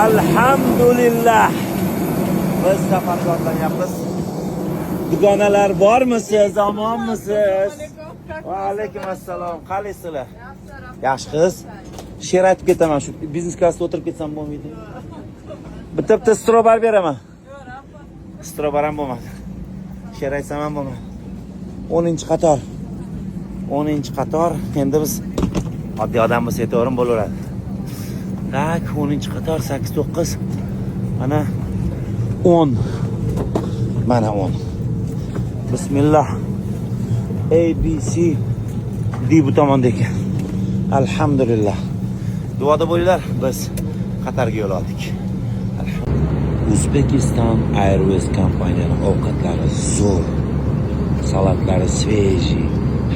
Alhamdulillah. Biz safarga otlanyapmiz. Dugonalar bormisiz? Omonmisiz? Va alaykum assalom. Qalaysizlar? Yaxshi qiz. She'r aytib ketaman. Shu biznes klassda o'tirib ketsam bo'lmaydi. Bitta strobar beraman. Strobar ham bo'lmadi. She'r aytsam ham bo'lmadi. 10-qator. 10-qator. Endi biz oddiy odam bo'lsa yetaverim bo'laveradi. Tak, 10-qator 8-9. Mana 10. Mana 10. Bismillah. A B C D bu tomonda ekan. Alhamdulillah. Duoda bo'linglar, biz Qatarga yo'l oldik. Uzbekistan Airways kompaniyaning ovqatlari zo'r. Salatlari sveji,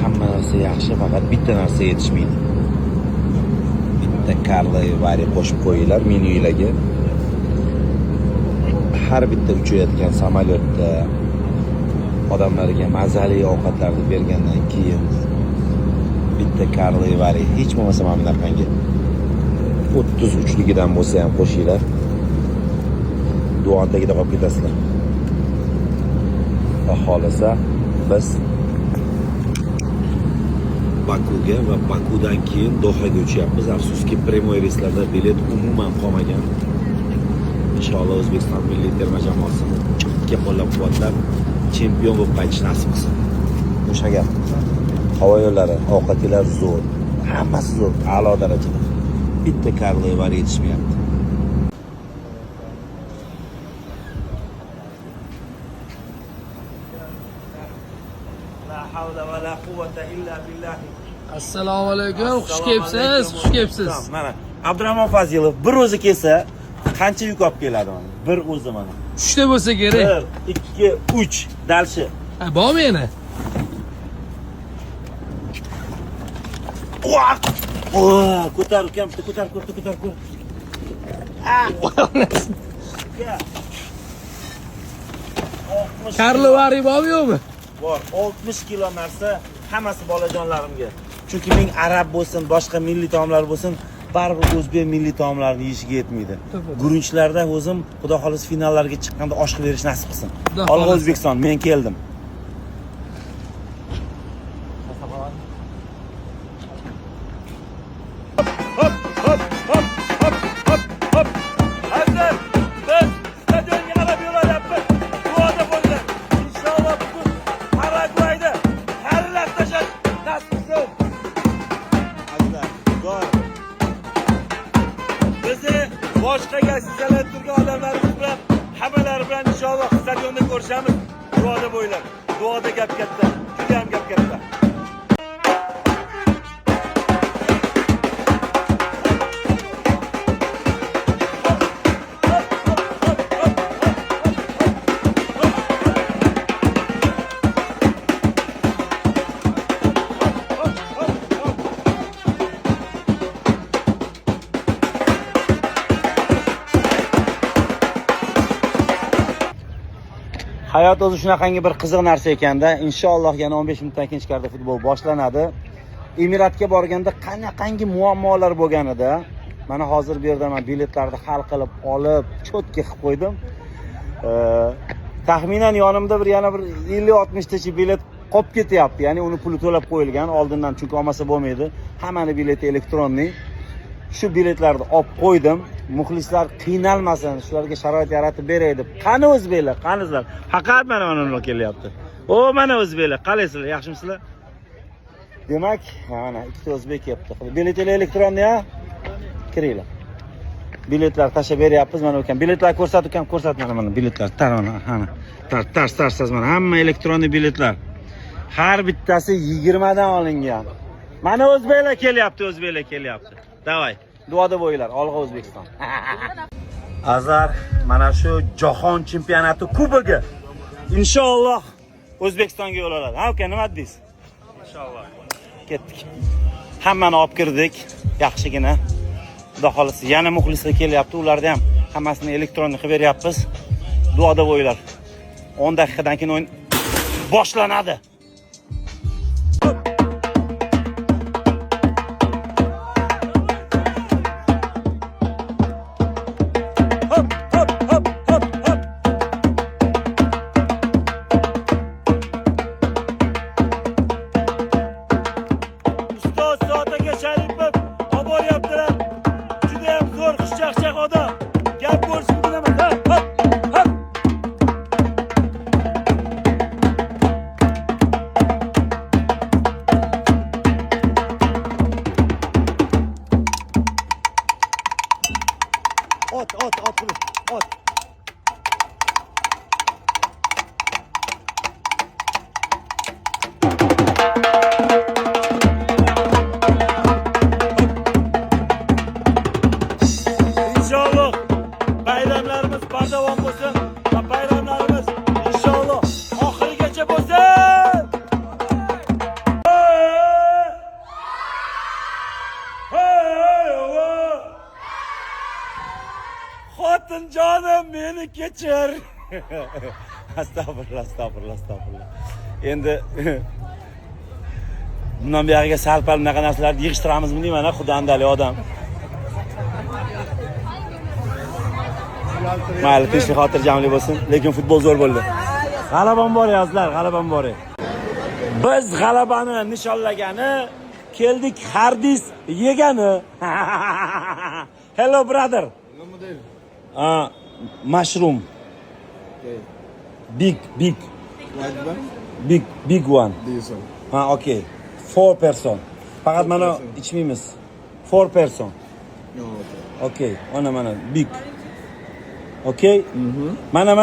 hamma narsa yaxshi, faqat bitta narsa yetishmaydi. Bitta karli vari qo'shib qo'yinglar menyularga. Har bitta uchayotgan samolyotda odamlarga mazali ovqatlarni bergandan keyin bitta karli vari hech bo'lmasa mana bunaqangi 33ligidan bo'lsa ham qo'shinglar. Duondagida qolib ketasizlar. Va xolasa biz Bakuga va Bakudan keyin Dohaga uchyapmiz. Afsuski primoy reyslarda bilet umuman qolmagan. Inshaalloh O'zbekiston milliy terma jamoasini chaqqa qo'llab-quvvatlab chempion bo'lib qaytish nasib qilsin. O'sha gap. Havo yo'llari, ovqatlar zo'r. Hammasi zo'r, a'lo darajada. Bitta karli var yetishmayapti. La havla va la quvvata illa billah. Assalomu alaykum, xush kelibsiz, xush kelibsiz. Mana Abdurahmon Fazilov bir o'zi kelsa qancha yuk olib keladi mana? Bir o'zi mana. 3 ta bo'lsa kerak. 1 2 3 dalshi. Ha, bormi yana? Ko'tar ukam, ko'tar. Karli vari bormi yo'qmi? Bor. 60 kilo narsa hammasi bolajonlarimga. Chunki men arab bo'lsin, boshqa milliy taomlar bo'lsin, baribir o'zbek milliy taomlarini yeyishga yetmaydi. Gurunchlarda o'zim xudo xolos finallarga chiqqanda osh qilib berish nasib qilsin. Alloh O'zbekiston, men keldim. Boshqa sizlar turgan odamlarimiz bilan hammalari bilan inshaalloh stadionda ko'rishamiz. Duoda bo'ylar. Duoda gap katta. Juda ham gap katta. Hayot o'zi shunaqangi bir qiziq narsa ekanda. Inshaalloh yana 15 minutdan keyin ichkarida futbol boshlanadi. Emiratga borganda qanaqangi muammolar bo'lganida, mana hozir bu yerda men biletlarni hal qilib olib, cho'tka qilib qo'ydim. Taxminan yonimda yana bir 50-60 tacha bilet qolib ketyapti. Ya'ni uni puli to'lab qo'yilgan oldindan, chunki olmasa bo'lmaydi. Hammani bileti elektronniy. Shu biletlarni olib qo'ydim. Muxlislar qiynalmasin, shularga sharoit yaratib beray deb. Qani o'zbeklar, qanizlar? Faqat mana nima kelyapti. O, mana o'zbeklar, qalaysizlar? Yaxshimisizlar? Demak, mana ikkita o'zbek kelibdi. Biletlar elektronniy, kiringlar. Biletlar tashlab beryapmiz mana ekan. Biletlar ko'rsat mana biletlar. Tar mana. Tars mana hamma elektronniy biletlar. Har bittasi 20 dan olingan. Mana o'zbeklar kelyapti. Davay. Duoda bo'ylar, Olg'a O'zbekiston. Azar mana shu jahon chempionati kubogi inshaalloh O'zbekistonga yo'l oladi. Ha, uka, nima deysiz? Inshaalloh. Ketdik. Hammani olib kirdik, yaxshigina. Xudo xolisi yana muxlislar kelyapti, ularni ham hammasini elektronniy qilib beryapmiz. Duoda bo'ylar. 10 daqiqadan keyin o'yin boshlanadi. chaqchaq odam. Gap bo'lsin bilaman. Ha. Ot. İnşallah bayramlarımız bardavom bo'lsin. Bayramlarimiz inşallah oxirigacha bo'lsin. Xotinjonim meni kechir. Astag'firullah. Endi bundan buyog'iga sal-pal bunaqa narsalarni yig'ishtiramizmi deyman, xudandali odam. Mayli, tinchlik xotirjamlik bo'lsin, lekin futbol zo'r bo'ldi. G'alabam bor yozlar, g'alabam bor. Biz g'alabani nishonlagani, keldik hardis yegani. Hello brother. Mushroom. Okay. Big one. This one. Okay. 4 person. Faqat mana ichmaymiz. 4 person. No, okay. Okay. Mana big. Okay? Mana.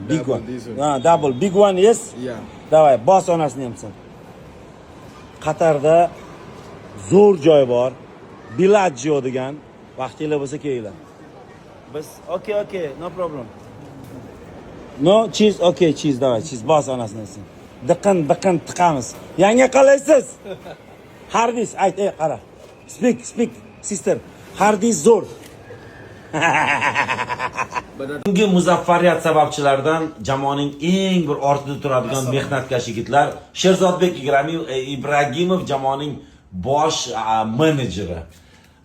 Big Double, one. this one. Double. Big one, yes? Yeah. Davay, bos onasini ham sen. Qatarda zo'r joy bor. Bellagio degan. Vaqtingiz bo'lsa kelinglar. Biz okay, no problem. No cheese, okay, cheese davay, cheese bos onasini sen. Diqqin tiqamiz. Yanga qalaysiz? Hardis, ayt, qara. Speak, sister. Hardis zo'r. Bugungi muzaffariyat sababchilaridan jamoaning eng bir ortida turadigan mehnatkash yigitlar Sherzodbek Ibragimov jamoaning bosh menejeri.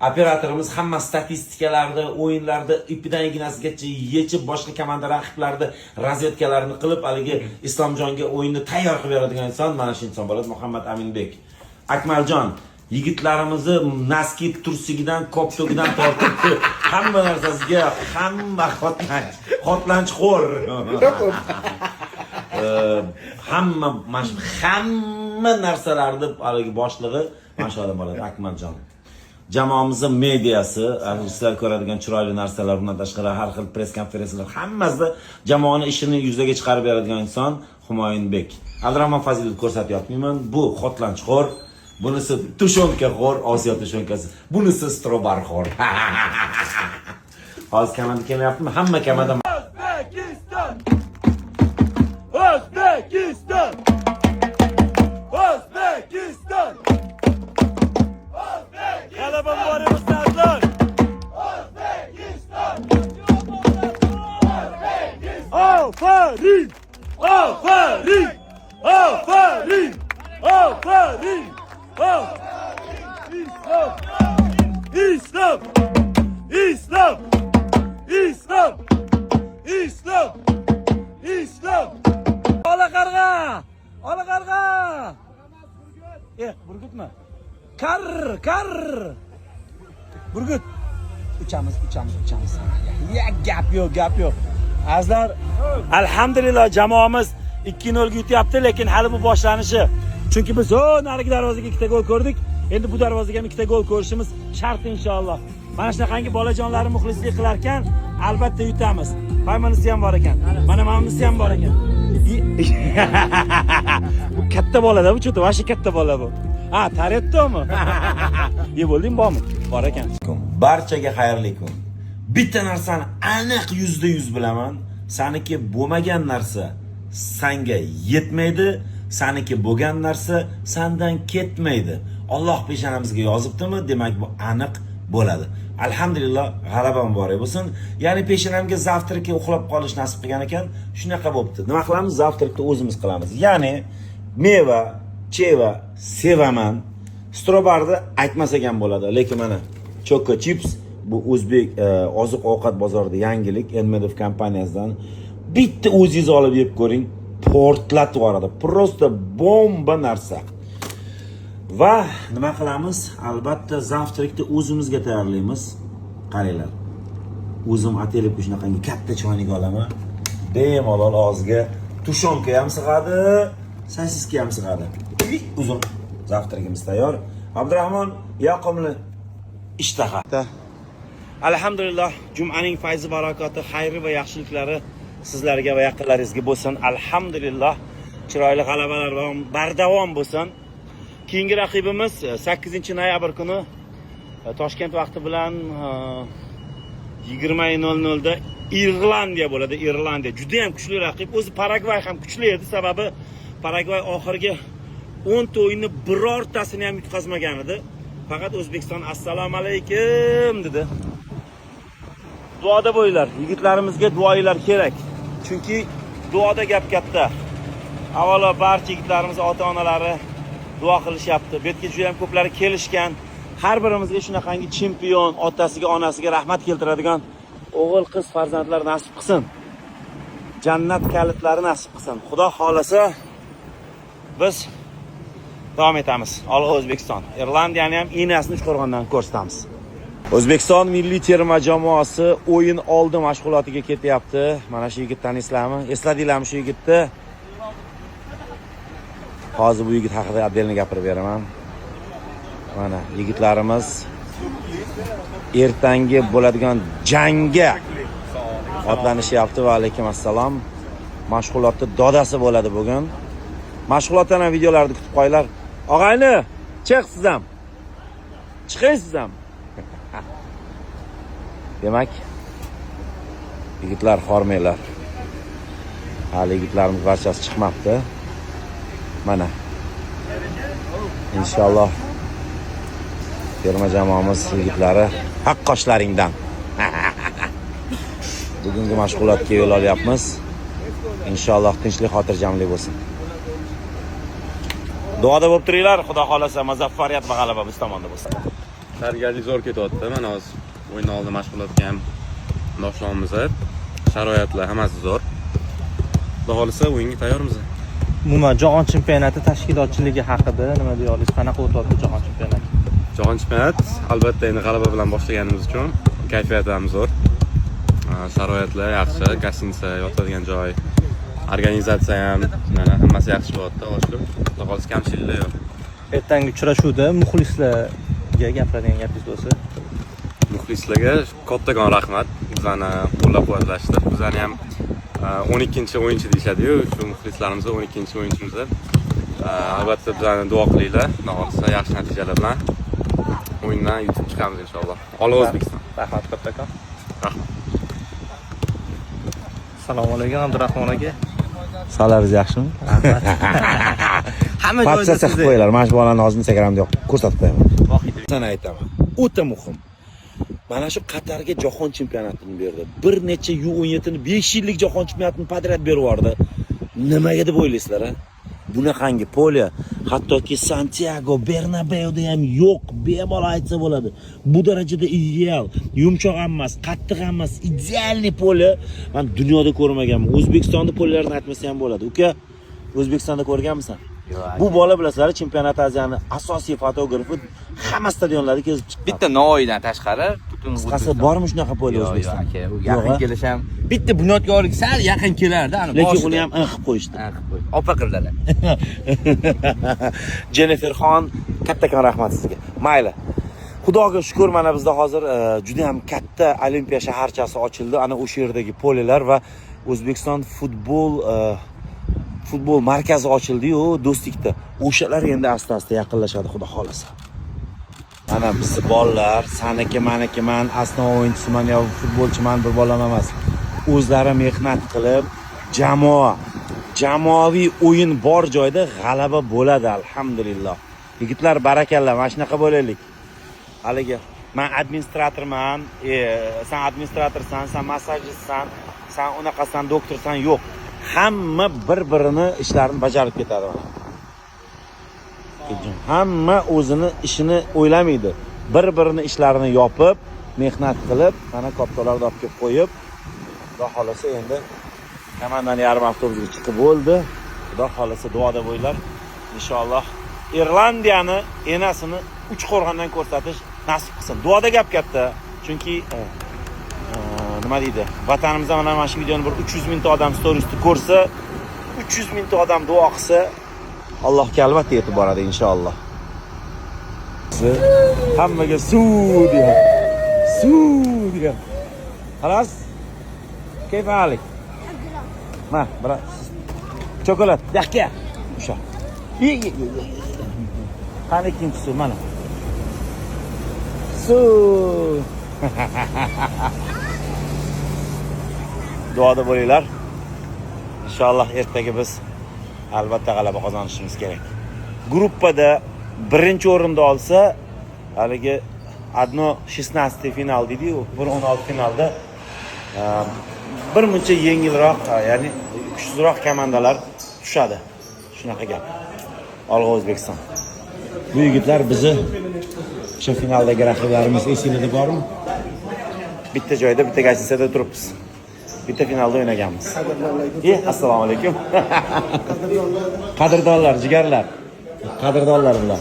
Operatorimiz hamma statistikalarni, o'yinlarda ipidan ignasigacha yechib, boshqa komanda raqiblarni razvedkalarini qilib, haligi Islomjonga o'yinni tayyor qilib beradigan inson mana shu inson bo'ladi, Muhammad Aminbek. Akmaljon, yigitlarimizni naskit tursigidan, koptogidan tortib, hamma narsasiga, hamma xotlanchxo'r. hamma narsalarni haligi boshlig'i mana shu odam bo'ladi, Akmaljon. Jamoamizning mediasi, sizlar ko'radigan chiroyli narsalar, bundan tashqari har xil press konferensiyalar, hammasida jamoani ishini yuzaga chiqarib beradigan inson Humoyinbek. Abdurahmon Fazilov ko'rsatyapman. Bu xotlanchxo'r, bunisi tushonkaxo'r, Osiyo tushonkasi. Bunisi strobarxo'r. Hozir komanda kelmayaptimi? Hamma komanda O'zbekiston. G'alabam bor ustozlar. Aferin! İslam! Ola qarg'a! Burgutmi? Kar! Burgut! Uchamiz. Ya gap yo'q. Azizlar, alhamdulillah jamoamiz 2-0 ga yutyapti, lekin hali bu boshlanishi. Chunki biz narigi darvozaga 2 ta gol ko'rdik. Endi bu darvozaga ham 2 ta gol ko'rishimiz shart inshaalloh. Mana shunaqangi bolajonlarni muxlislik qilar ekan, albatta yutamiz. Paymanisi ham bor ekan. Mana mamnisi ham bor ekan. Bu katta bola-da, bu cho'ta, vashi katta bola bu. Tarettomi? Bo'lding bormi? Bor ekan. Barchaga xayrli kun. Bitta narsani aniq %100 bilaman. Saniki bo'lmagan narsa senga yetmaydi, saniki bo'lgan narsa sendan ketmaydi. Alloh peshonamizga yozibdimi? Demak bu aniq bo'ladi. Alhamdulillah, g'alabam bor bo'lsin. Ya'ni peshonamga zavtriki uxlab qolish nasib qilgan ekan, shunaqa bo'pti. Nima qilamiz? Zavtrikni o'zimiz qilamiz. Ya'ni meva, cheva sevaman. Strobarni aytmasak ham bo'ladi, lekin mana Choco Chips bu o'zbek oziq-ovqat bozorida yangilik, Elmedov kompaniyasidan. Bitta o'zingiz olib yeb ko'ring, portlatib yuboradi. Prosta bomba narsa. Va nima qilamiz? Albatta zavtrikni o'zimizga tayyorlaymiz. qaranglar. O'zim atelib shunaqangi katta choynak olaman. Bemalol og'ziga tushonka ham sig'adi, sosiska ham sig'adi. Uzun. Zavtragimiz tayyor. Abdurahmon yoqimli ishtaha. Alhamdulillah, jum'aning fayzi barakoti, xayri va yaxshiliklari sizlarga va yaqinlaringizga bo'lsin. Alhamdulillah, chiroyli g'alabalar va bardavom bo'lsin. Keyingi raqibimiz 8-noyabr kuni Toshkent vaqti bilan 20:00 da Irlandiya bo'ladi. Irlandiya juda ham kuchli raqib. O'zi Paragvay ham kuchli edi, sababi Paragvay oxirgi 10 ta o'yinni birortasini ham yutqazmagan edi. Faqat O'zbekiston assalomu alaykum dedi. Duoda bo'linglar. Yigitlarimizga duoinglar kerak. Chunki duoda gap katta. Avvalo barcha yigitlarimiz ota-onalari duo qilishyapti. Bu yerga juda ham ko'plari kelishgan. Har birimizga shunaqangi chempion, otasiga, onasiga rahmat keltiradigan o'g'il, qiz farzandlar nasib qilsin. Jannat kalitlari nasib qilsin. Xudo xolasa biz davom etamiz. Alloh O'zbekiston. Irlandiyani ham inasini Uchqo'rg'ondan ko'rsatamiz. O'zbekiston milliy terma jamoasi o'yin oldi mashg'ulotiga ketyapti. Mana shu yigitni taniysizlarmi? Esladinglarmi shu yigitni? Hozir bu yigit haqida abdelni gapirib beraman. Mana yigitlarimiz ertangi bo'ladigan jangga otlanishyapti. Va alaykum assalom. Mashg'ulotda dodasi bo'ladi bugun. Mashg'ulotdan ham videolarni kutib qo'yinglar. Og'ayni, chiq siz ham. Chiqaysiz ham. Demak, yigitlar xormanglar. Hali yigitlarimiz barchasi chiqmabdi. Mana. Inshaalloh terma jamoamiz yigitlari haqqoshlaringdan. Bugungi mashg'ulotga yo'l olyapmiz. Inshaalloh tinchlik, xotirjamlik bo'lsin. Duoda bo'lib turinglar. Xudo xolasa muvaffaqiyat va g'alaba biz tomonda bo'lsin. Tayyorgarlik zo'r ketyapti. Mana hozir o'yin oldi mashg'ulotga ham boshlaymiz. Sharoitlar hammasi zo'r. Xudo xolasa o'yinga tayyormiz. Umuman jahon chempionati tashkilotchiligi haqida nima deya olasiz? Qanaqa o'tyapti jahon chempionati? Jahon chempionat albatta endi g'alaba bilan boshlaganimiz uchun kayfiyat ham zo'r. Sharoitlar yaxshi, gostinitsa, yotadigan joy, organizatsiya ham, mana hammasi yaxshi bo'lyapti. Oshkor. Xudo xolasa kamchiliklar yo'q. Ertangi uchrashuvda muxlislarga gapiradigan gapingiz bo'lsa? Muxlislarga kattagon rahmat. Bizani qo'llab-quvvatlashdi. Bizani ham 12-o'yinchi deyishadi-yu, shu muxlislarimiz 12-o'yinchimiz. Albatta bizani duo qilinglar. Xudo xolasa yaxshi natijalar bilan o'yindan yutib chiqamiz inshaalloh. Alloh O'zbekiston. Rahmat kattakon. Rahmat. Assalomu alaykum Abdurahmon aka. Sog'laringiz yaxshimi? Hamma joyda siz qo'yinglar. Mana shu bolani hozir Instagramda ko'rsatib qo'yaman. Sana aytaman. O'ta muhim. Mana shu Qatarga jahon chempionatini berdi. Bir necha U17 ni 5 yillik jahon chempionatini podrяд berib yubordi. Nimaga deb o'ylaysizlar, ha? Bunaqangi polya hattoki Santiago Bernabeuda ham yo'q, bemalol aytsa bo'ladi. Bu darajada ideal, yumshoq emas, qattiq emas, idealniy polya men dunyoda ko'rmaganman. O'zbekistonda polyalarni aytmasa ham bo'ladi. Uka, O'zbekistonda ko'rganmisan? Bu bola bilasizlar, Chempionat Aziyani asosiy fotografi hamma stadionlarga kezib chiqqan. Bitta Navoiydan tashqari butun qisqasi bormi shunaqa polya O'zbekistonda? Yo'q, aka, yaqin kelish ham bitta bunyodkorlik sal yaqin kelardi, ana lekin uni ham qilib qo'yishdi. Opa qildilar. Jenniferxon, kattakon rahmat sizga. Mayli. Xudoga shukr, mana bizda hozir juda ham katta Olimpiya shaharchasi ochildi. Ana o'sha yerdagi polyalar va O'zbekiston futbol markazi ochildi-yu, Do'stlikda. O'shalar endi asta-asta yaqinlashadi, xudo xolasa. Mana bizni bolalar, saniki, maniki, men asno o'yinchisiman yo futbolchiman bir bolam emas. O'zlari mehnat qilib, jamoaviy o'yin bor joyda g'alaba bo'ladi, alhamdulillah. Yigitlar, barakalla, mana shunaqa bo'laylik. Haligi, men administratorman, sen administratorsan, sen massajistsan, sen unaqasan, doktorsan, yo'q. Hamma bir-birini ishlarini bajarib ketadi. Hamma o'zini ishini o'ylamaydi. Bir-birini ishlarini yopib, mehnat qilib, mana koptalarni olib kelib qo'yib, xudo xolasa endi komandani yarim avtobusga chiqib bo'ldi. Xudo xolasa duoda bo'linglar. Inshaalloh Irlandiyani enasini Uchqo'rg'ondan ko'rsatish nasib qilsin. Duoda gap katta. Chunki nima deydi? Vatanimizda mana shu videoni bir 300 mingta odam storiesda ko'rsa, 300 mingta odam duo qilsa, Allohga albatta yetib boradi inshaalloh. Hammaga suv diyor. Suv diyor. Xalas? Kayf halik? Ma, bira. Chokolad, yaxshi. O'sha. Qani ikkinchisi mana. Suv. Duoda bo'linglar. Inshaalloh ertaga biz albatta g'alaba qozonishimiz kerak. Gruppada birinchi o'rinda olsa, haligi adno 16 final deydi-ku, 16 finalda bir muncha yengilroq, ya'ni kuchsizroq komandalar tushadi. Shunaqa gap. Olg'a O'zbekiston. Bu yigitlar bizni o'sha finaldagi raqiblarimiz esingizda bormi? Bitta joyda, bitta gazetda turibmiz. Bitta finalda o'ynaganmiz. Assalomu alaykum. Qadrdonlar, jigarlar. Qadrdonlar bular.